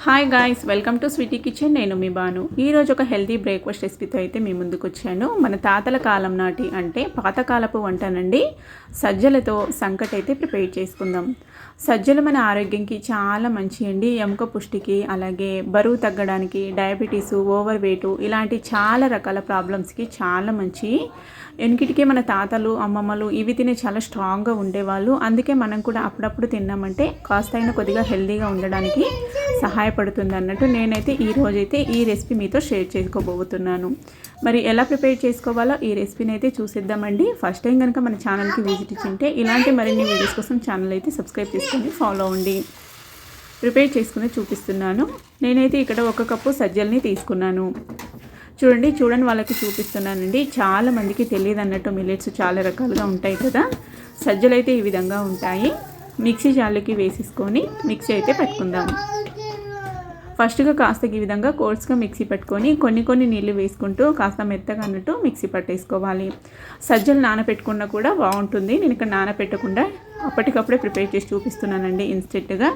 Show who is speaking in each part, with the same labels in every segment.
Speaker 1: Hi guys, welcome to Sweety Kitchen. నేను మీ బాను. ఈరోజు ఒక హెల్తీ బ్రేక్ఫాస్ట్ రెసిపీతో అయితే మీ ముందుకు వచ్చాను. మన తాతల కాలం నాటి అంటే పాతకాలపు వంటనండి. సజ్జలతో సంకటి అయితే ప్రిపేర్ చేసుకుందాం. సజ్జలు మన ఆరోగ్యంకి చాలా మంచి అండి. ఎముక పుష్టికి, అలాగే బరువు తగ్గడానికి, డయాబెటీసు, ఓవర్ వెయిట్ ఇలాంటి చాలా రకాల ప్రాబ్లమ్స్కి చాలా మంచి. ఎన్నిటికీ మన తాతలు అమ్మమ్మలు ఇవి తినే చాలా స్ట్రాంగ్గా ఉండేవాళ్ళు. అందుకే మనం కూడా అప్పుడప్పుడు తిన్నామంటే కాస్త కొద్దిగా హెల్తీగా ఉండడానికి సహాయపడుతుంది అన్నట్టు నేనైతే ఈరోజైతే ఈ రెసిపీ మీతో షేర్ చేసుకోబోతున్నాను. మరి ఎలా ప్రిపేర్ చేసుకోవాలో ఈ రెసిపీని అయితే చూసేద్దామండి. ఫస్ట్ టైం కనుక మన ఛానల్కి విజిట్ ఇచ్చింటే ఇలాంటి మరిన్ని వీడియోస్ కోసం ఛానల్ అయితే సబ్స్క్రైబ్ చేసుకొని ఫాలో అవ్వండి. ప్రిపేర్ చేసుకుని చూపిస్తున్నాను. నేనైతే ఇక్కడ 1 కప్పు సజ్జల్ని తీసుకున్నాను. చూడండి వాళ్ళకి చూపిస్తున్నానండి. చాలా మందికి తెలియదు అన్నట్టు మిల్లెట్స్ చాలా రకాలుగా ఉంటాయి కదా. సజ్జలు అయితే ఈ విధంగా ఉంటాయి. మిక్సీ జార్లోకి వేసేసుకొని మిక్సీ అయితే పెట్టుకుందాం. ఫస్ట్గా కాస్త ఈ విధంగా కోర్స్గా మిక్సీ పెట్టుకొని కొన్ని నీళ్ళు వేసుకుంటూ కాస్త మెత్తగా అన్నట్టు మిక్సీ పట్టేసుకోవాలి. సజ్జలు నానపెట్టుకున్నా కూడా బాగుంటుంది. నేను ఇక్కడ నానపెట్టకుండా అప్పటికప్పుడే ప్రిపేర్ చేసి చూపిస్తున్నానండి ఇన్స్టెంట్గా.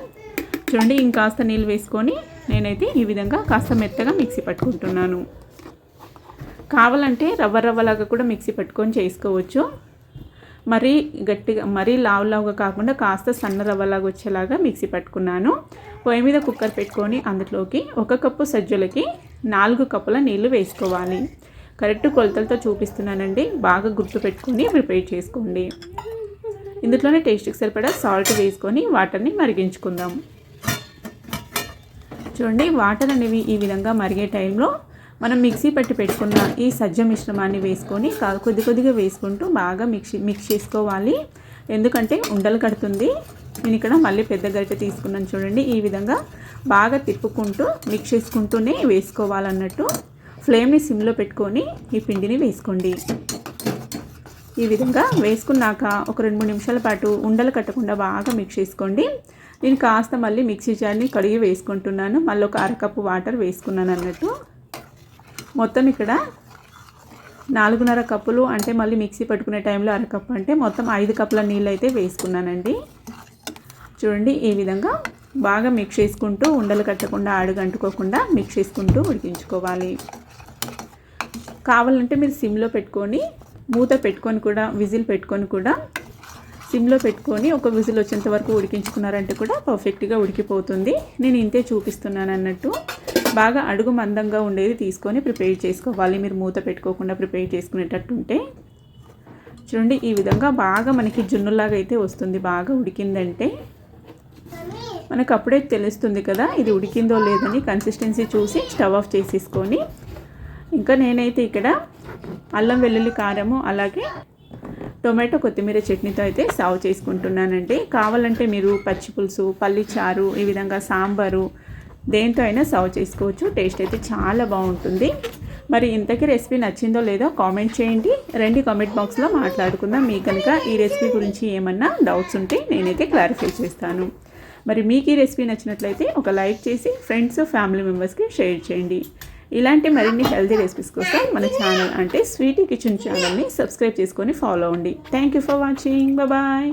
Speaker 1: చూడండి, ఇంకాస్త నీళ్ళు వేసుకొని నేనైతే ఈ విధంగా కాస్త మెత్తగా మిక్సీ పట్టుకుంటున్నాను. కావాలంటే రవ్వలాగా కూడా మిక్సీ పెట్టుకొని చేసుకోవచ్చు. మరీ గట్టిగా మరీ లావుగా కాకుండా కాస్త సన్న రవ్వలాగా వచ్చేలాగా మిక్సీ పట్టుకున్నాను. పొయ్యి మీద కుక్కర్ పెట్టుకొని అందులోకి 1 కప్పు సజ్జలకి 4 కప్పుల నీళ్లు వేసుకోవాలి. కరెక్ట్ కొలతలతో చూపిస్తున్నానండి. బాగా గుర్తు పెట్టుకొని ప్రిపేర్ చేసుకోండి. ఇందులోనే టేస్ట్కి సరిపడా సాల్ట్ వేసుకొని వాటర్ని మరిగించుకుందాం. చూడండి, వాటర్ అనేవి ఈ విధంగా మరిగే టైంలో మనం మిక్సీ పట్టి పెట్టుకున్న ఈ సజ్జ మిశ్రమాన్ని వేసుకొని కొద్దిగా వేసుకుంటూ బాగా మిక్స్ చేసుకోవాలి. ఎందుకంటే ఉండలు కడుతుంది. నేను ఇక్కడ మళ్ళీ పెద్ద గరిటె తీసుకున్నాను. చూడండి, ఈ విధంగా బాగా తిప్పుకుంటూ మిక్స్ చేసుకుంటూనే వేసుకోవాలన్నట్టు. ఫ్లేమ్ని సిమ్లో పెట్టుకొని ఈ పిండిని వేసుకోండి. ఈ విధంగా వేసుకున్నాక ఒక 2-3 నిమిషాల పాటు ఉండలు కట్టకుండా బాగా మిక్స్ చేసుకోండి. నేను కాస్త మళ్ళీ మిక్సీ జార్ని కడిగి వేసుకుంటున్నాను. మళ్ళీ ఒక 1/2 కప్పు వాటర్ వేసుకున్నాను అన్నట్టు. మొత్తం ఇక్కడ 4.5 కప్పులు అంటే మళ్ళీ మిక్సీ పట్టుకునే టైంలో 1/2 కప్పు అంటే మొత్తం 5 కప్పుల నీళ్ళు అయితే వేసుకున్నానండి. చూడండి, ఈ విధంగా బాగా మిక్స్ చేసుకుంటూ ఉండలు కట్టకుండా అడుగంటుకోకుండా మిక్స్ చేసుకుంటూ ఉడికించుకోవాలి. కావాలంటే మీరు సిమ్లో పెట్టుకొని మూత పెట్టుకొని కూడా విజిల్ పెట్టుకొని కూడా సిమ్లో పెట్టుకొని ఒక విజిల్ వచ్చేంత వరకు ఉడికించుకున్నారంటే కూడా పర్ఫెక్ట్గా ఉడికిపోతుంది. నేను ఇంతే చూపిస్తున్నాను అన్నట్టు. బాగా అడుగు మందంగా ఉండేది తీసుకొని ప్రిపేర్ చేసుకోవాలి. మీరు మూత పెట్టుకోకుండా ప్రిపేర్ చేసుకునేటట్టు ఉంటే. చూడండి, ఈ విధంగా బాగా మనకి జున్నులాగా అయితే వస్తుంది. బాగా ఉడికిందంటే మనకు అప్పుడే తెలుస్తుంది కదా ఇది ఉడికిందో లేదని. కన్సిస్టెన్సీ చూసి స్టవ్ ఆఫ్ చేసేసుకొని ఇంకా నేనైతే ఇక్కడ అల్లం వెల్లుల్లి కారము అలాగే టొమాటో కొత్తిమీర చట్నీతో అయితే సర్వ్ చేసుకుంటున్నానండి. కావాలంటే మీరు పచ్చి పులుసు, పల్లి చారు, ఈ విధంగా సాంబారు దేంతో అయినా సర్వ్ చేసుకోవచ్చు. టేస్ట్ అయితే చాలా బాగుంటుంది. మరి ఇంతకీ రెసిపీ నచ్చిందో లేదో కామెంట్ చేయండి. రండి కామెంట్ బాక్స్లో మాట్లాడుకుందాం. మీకు కనుక ఈ రెసిపీ గురించి ఏమన్నా డౌట్స్ ఉంటే నేనైతే క్లారిఫై చేస్తాను. మరి మీకు ఈ రెసిపీ నచ్చినట్లయితే ఒక లైక్ చేసి ఫ్రెండ్స్ ఫ్యామిలీ మెంబర్స్కి షేర్ చేయండి. ఇలాంటి మరిన్ని హెల్తీ రెసిపీస్ కోసం మన ఛానల్ అంటే స్వీటీ కిచెన్ ఛానల్ని సబ్స్క్రైబ్ చేసుకొని ఫాలో అవ్వండి. Thank you for watching. Bye.